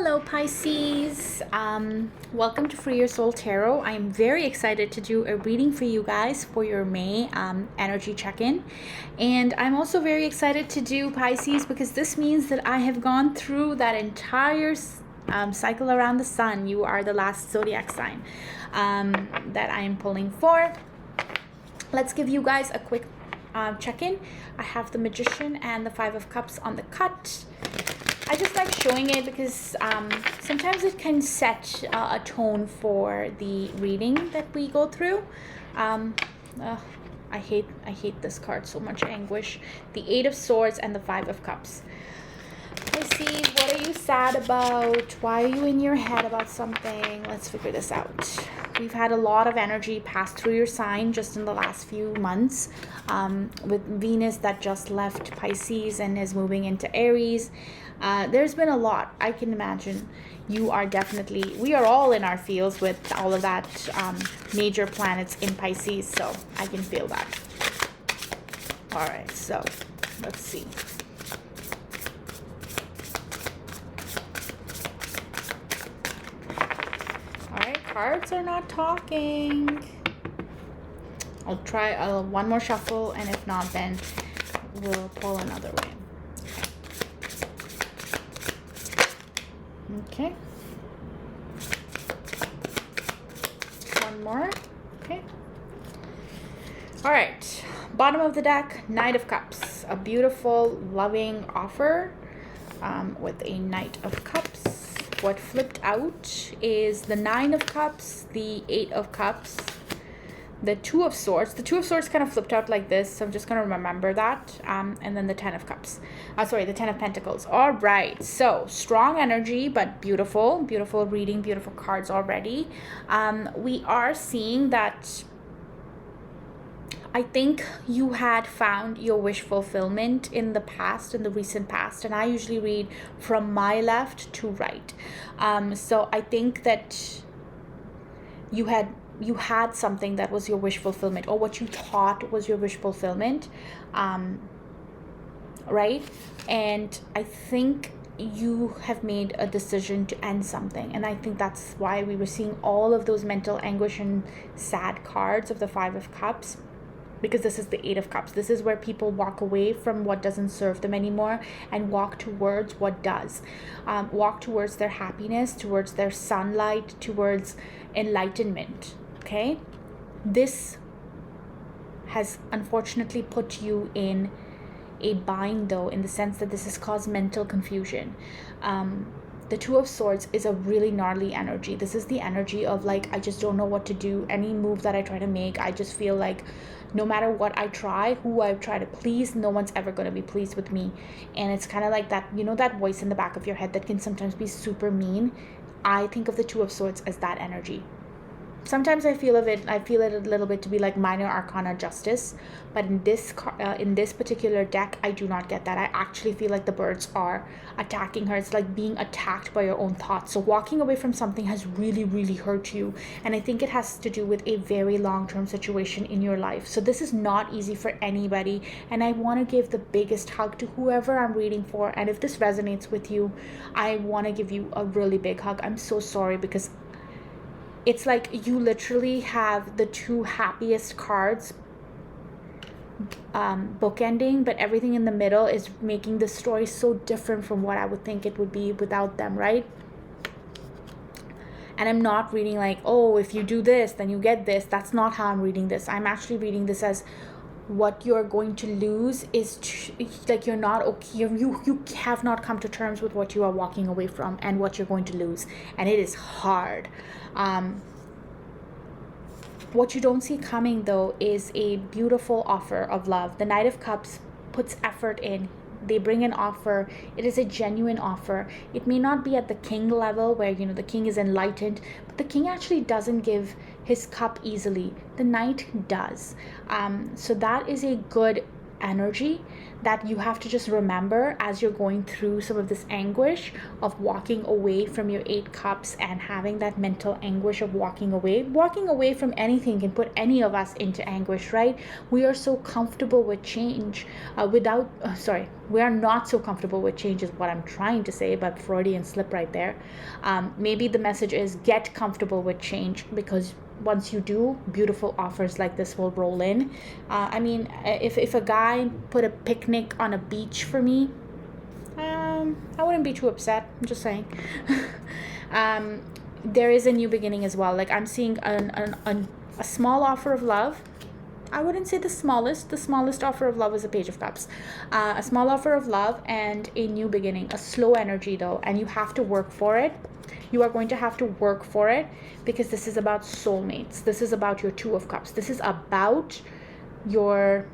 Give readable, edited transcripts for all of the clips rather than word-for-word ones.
Hello Pisces, welcome to Free Your Soul Tarot. I am very excited to do a reading for you guys for your May energy check-in, and I'm also very excited to do Pisces because this means that I have gone through that entire cycle around the sun. You are the last zodiac sign that I am pulling for. Let's give you guys a quick check-in. I have the Magician and the Five of Cups on the cut. I just like showing it because sometimes it can set a tone for the reading that we go through. I hate this card so much. Anguish. The Eight of Swords and the Five of Cups. Pisces, what are you sad about? Why are you in your head about something? Let's figure this out. We've had a lot of energy pass through your sign just in the last few months, with Venus that just left Pisces and is moving into Aries. There's been a lot. I can imagine you are definitely, we are all in our fields with all of that major planets in Pisces, so I can feel that. All right, so let's see. All right, cards are not talking. I'll try one more shuffle, and if not, then we'll pull another way. Okay. One more. Okay. All right. Bottom of the deck, Knight of Cups. A beautiful, loving offer with a Knight of Cups. What flipped out is the Nine of Cups, the Eight of Cups, the Two of Swords. The Two of Swords kind of flipped out like this, so I'm just going to remember that. And then the Ten of Cups. The Ten of Pentacles. All right, so strong energy, but beautiful. Beautiful reading, beautiful cards already. We are seeing that I think you had found your wish fulfillment in the past, in the recent past, and I usually read from my left to right. So I think that you had something that was your wish fulfillment, or what you thought was your wish fulfillment, right? And I think you have made a decision to end something, and I think that's why we were seeing all of those mental anguish and sad cards of the Five of Cups, because this is the Eight of Cups. This is where people walk away from what doesn't serve them anymore and walk towards what does. Walk towards their happiness, towards their sunlight, towards enlightenment. Okay, this has unfortunately put you in a bind, though, in the sense that this has caused mental confusion. The Two of Swords is a really gnarly energy. This is the energy of like, I just don't know what to do. Any move that I try to make, I just feel like no matter what I try, who I try to please, no one's ever going to be pleased with me. And it's kind of like that, you know, that voice in the back of your head that can sometimes be super mean. I think of the Two of Swords as that energy. Sometimes I feel it a little bit to be like minor arcana justice, but in this particular deck, I do not get that. I actually feel like the birds are attacking her. It's like being attacked by your own thoughts. So walking away from something has really, really hurt you, and I think it has to do with a very long-term situation in your life. So this is not easy for anybody, and I want to give the biggest hug to whoever I'm reading for. And if this resonates with you, I want to give you a really big hug. I'm so sorry, because it's like you literally have the two happiest cards bookending, but everything in the middle is making the story so different from what I would think it would be without them, right? And I'm not reading like, oh, if you do this, then you get this. That's not how I'm reading this. I'm actually reading this as what you're going to lose is like you're not okay. You have not come to terms with what you are walking away from and what you're going to lose, and it is hard. What you don't see coming, though, is a beautiful offer of love. The Knight of Cups puts effort in. They bring an offer. It is a genuine offer. It may not be at the king level where, you know, the king is enlightened, but the king actually doesn't give his cup easily. The knight does. So that is a good energy that you have to just remember as you're going through some of this anguish of walking away from your 8 cups and having that mental anguish of walking away. Walking away from anything can put any of us into anguish, right? We are so comfortable with change we are not so comfortable with change is what I'm trying to say, but Freudian slip right there. Maybe the message is get comfortable with change, because once you do, beautiful offers like this will roll in. If a guy put a picnic on a beach for me, I wouldn't be too upset. I'm just saying. There is a new beginning as well. Like, I'm seeing a small offer of love. I wouldn't say the smallest. The smallest offer of love is a Page of Cups. A small offer of love and a new beginning. A slow energy though, and you have to work for it. You are going to have to work for it, because this is about soulmates. This is about your 2 of Cups. This is about your...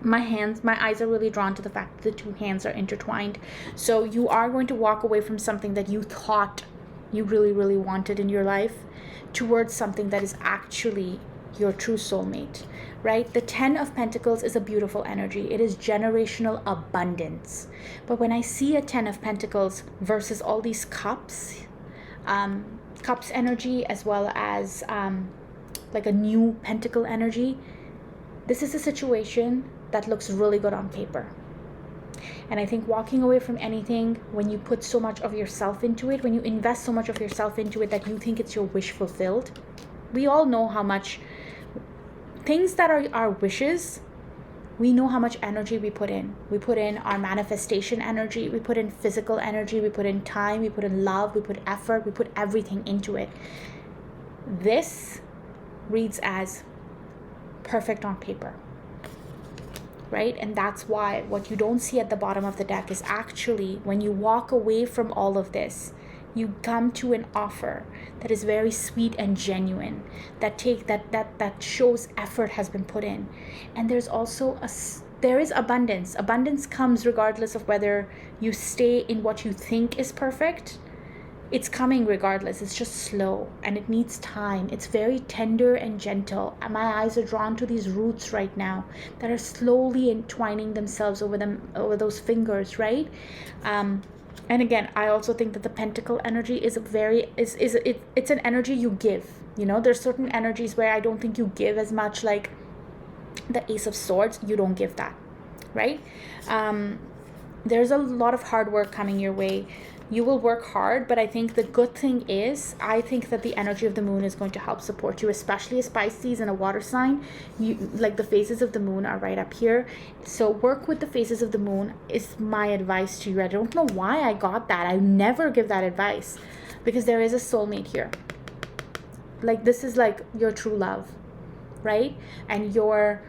my eyes are really drawn to the fact that the 2 hands are intertwined. So you are going to walk away from something that you thought you really, really wanted in your life towards something that is actually your true soulmate, right? The 10 of Pentacles is a beautiful energy. It is generational abundance. But when I see a 10 of Pentacles versus all these cups, cups energy, as well as like a new pentacle energy, this is a situation that looks really good on paper. And I think walking away from anything, when you put so much of yourself into it, when you invest so much of yourself into it that you think it's your wish fulfilled, we all know how much things that are our wishes, we know how much energy we put in. We put in our manifestation energy, we put in physical energy, we put in time, we put in love, we put effort, we put everything into it. This reads as perfect on paper, right? And that's why what you don't see at the bottom of the deck is actually when you walk away from all of this, you come to an offer that is very sweet and genuine, that shows effort has been put in. And there's also there is abundance. Abundance comes regardless of whether you stay in what you think is perfect. It's coming regardless. It's just slow and it needs time. It's very tender and gentle. And my eyes are drawn to these roots right now that are slowly entwining themselves over those fingers, right? And again, I also think that the pentacle energy is it's an energy you give. You know, there's certain energies where I don't think you give as much, like the Ace of Swords. You don't give that, right? There's a lot of hard work coming your way. You will work hard, but I think the good thing is, I think that the energy of the moon is going to help support you, especially as Pisces and a water sign. Like the phases of the moon are right up here. So work with the phases of the moon is my advice to you. I don't know why I got that. I never give that advice, because there is a soulmate here. Like, this is like your true love, right? And you're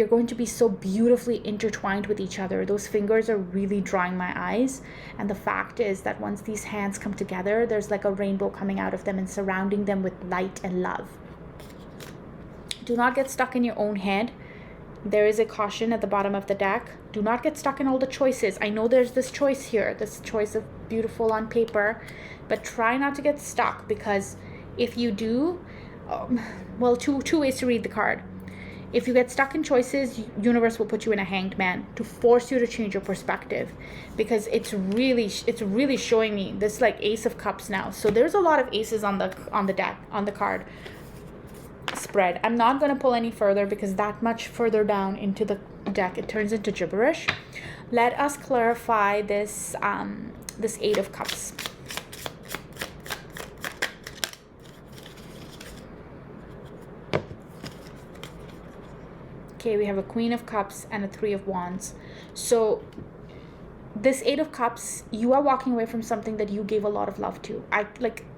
going to be so beautifully intertwined with each other. Those fingers are really drawing my eyes. And the fact is that once these hands come together, there's like a rainbow coming out of them and surrounding them with light and love. Do not get stuck in your own head. There is a caution at the bottom of the deck. Do not get stuck in all the choices. I know there's this choice here, this choice of beautiful on paper, but try not to get stuck, because if you do, two ways to read the card. If you get stuck in choices, universe will put you in a hanged man to force you to change your perspective, because it's really showing me this like Ace of Cups now. So there's a lot of aces on the deck, on the card spread. I'm not going to pull any further, because that much further down into the deck it turns into gibberish. Let us clarify this this 8 of Cups. Okay, we have a Queen of Cups and a 3 of Wands. So this 8 of Cups, you are walking away from something that you gave a lot of love to.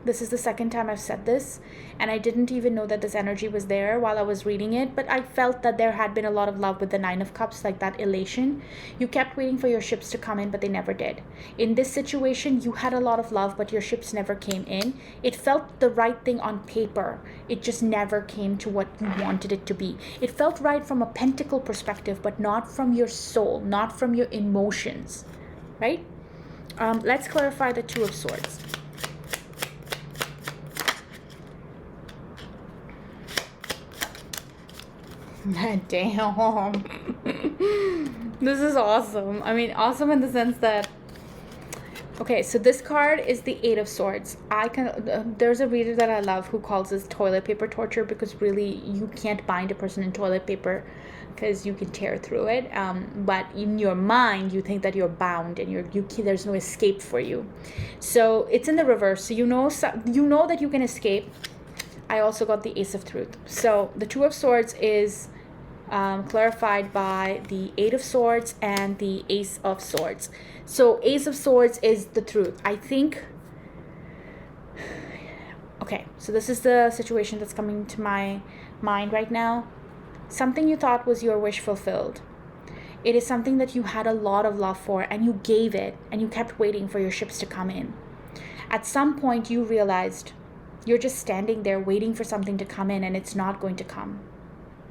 This is the second time I've said this, and I didn't even know that this energy was there while I was reading it, but I felt that there had been a lot of love with the 9 of Cups, like that elation. You kept waiting for your ships to come in, but they never did. In this situation, you had a lot of love, but your ships never came in. It felt the right thing on paper. It just never came to what you wanted it to be. It felt right from a pentacle perspective, but not from your soul, not from your emotions, right? Let's clarify the 2 of Swords. Damn. This is awesome. I mean, awesome in the sense that, okay, so this card is the Eight of Swords. There's a reader that I love who calls this toilet paper torture, because really you can't bind a person in toilet paper because you can tear through it. But in your mind, you think that you're bound and there's no escape for you. So it's in the reverse. So you know that you can escape. I also got the Ace of Truth. So the Two of Swords is clarified by the Eight of Swords and the Ace of Swords. So Ace of Swords is the truth. I think, okay, so this is the situation that's coming to my mind right now. Something you thought was your wish fulfilled. It is something that you had a lot of love for, and you gave it, and you kept waiting for your ships to come in. At some point you realized you're just standing there waiting for something to come in, and it's not going to come.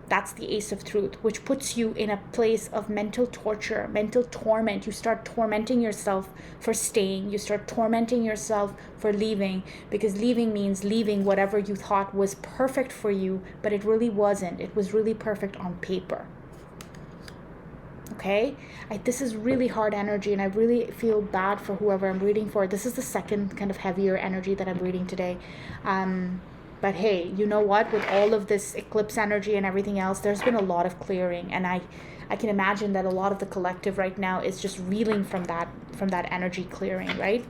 That's the Ace of Truth, which puts you in a place of mental torture, mental torment. You start tormenting yourself for staying. You start tormenting yourself for leaving, because leaving means leaving whatever you thought was perfect for you, but it really wasn't. It was really perfect on paper. Okay? This is really hard energy, and I really feel bad for whoever I'm reading for. This is the second kind of heavier energy that I'm reading today. But hey, you know what? With all of this eclipse energy and everything else, there's been a lot of clearing. And I can imagine that a lot of the collective right now is just reeling from that energy clearing, right?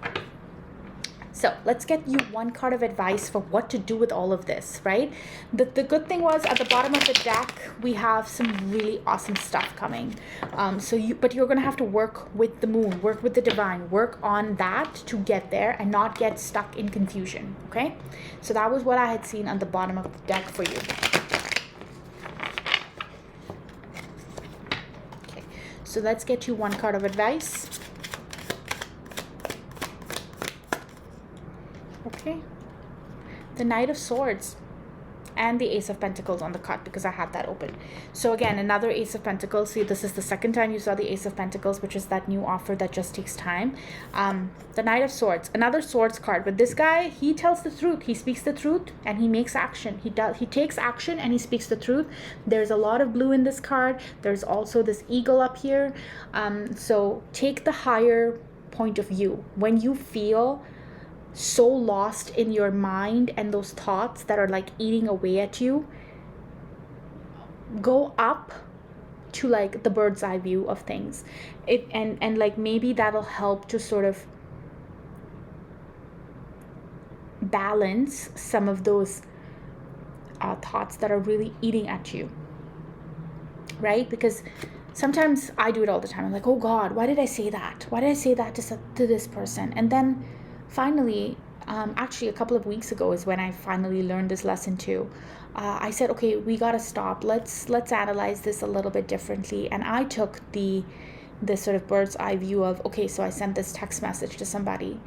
So let's get you one card of advice for what to do with all of this, right? The good thing was at the bottom of the deck, we have some really awesome stuff coming. But you're going to have to work with the moon, work with the divine, work on that to get there and not get stuck in confusion, okay? So that was what I had seen on the bottom of the deck for you. Okay, so let's get you one card of advice. Okay, the Knight of Swords and the Ace of Pentacles on the cut, because I had that open. So again, another Ace of Pentacles. See, this is the second time you saw the Ace of Pentacles, which is that new offer that just takes time. The Knight of Swords, another swords card, but this guy, he tells the truth. He speaks the truth and he makes action. He takes action and he speaks the truth. There's a lot of blue in this card. There's also this eagle up here. So take the higher point of view. When you feel so lost in your mind and those thoughts that are like eating away at you, go up to like the bird's eye view of things. And like maybe that'll help to sort of balance some of those thoughts that are really eating at you, right? Because sometimes I do it all the time. I'm like, oh God, why did I say that? Why did I say that to this person? And then finally, actually a couple of weeks ago is when I finally learned this lesson too. I said, okay, we gotta stop. Let's analyze this a little bit differently. And I took the sort of bird's eye view of, okay, so I sent this text message to somebody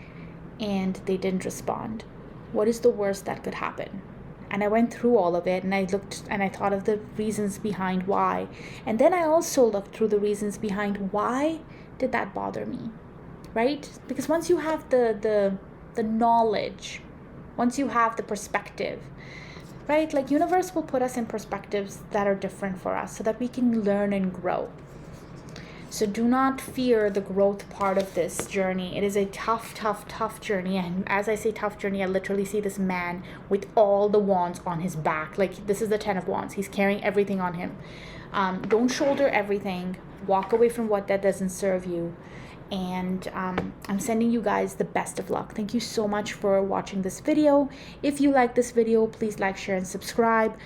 and they didn't respond. What is the worst that could happen? And I went through all of it and I looked and I thought of the reasons behind why. And then I also looked through the reasons behind why did that bother me. Right? Because once you have the knowledge, once you have the perspective, right? Like universe will put us in perspectives that are different for us so that we can learn and grow. So do not fear the growth part of this journey. It is a tough journey. And as I say tough journey, I literally see this man with all the wands on his back. Like this is the 10 of Wands. He's carrying everything on him. Don't shoulder everything. Walk away from what that doesn't serve you. And I'm sending you guys the best of luck. Thank you so much for watching this video. If you like this video, please like, share, and subscribe.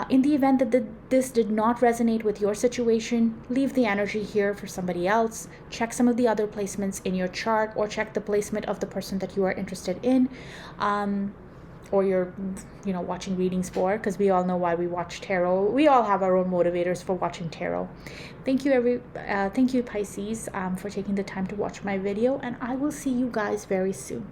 In the event that this did not resonate with your situation, leave the energy here for somebody else. Check some of the other placements in your chart, or check the placement of the person that you are interested in. Or you're, watching readings for, because we all know why we watch tarot. We all have our own motivators for watching tarot. Thank you Pisces, for taking the time to watch my video, and I will see you guys very soon.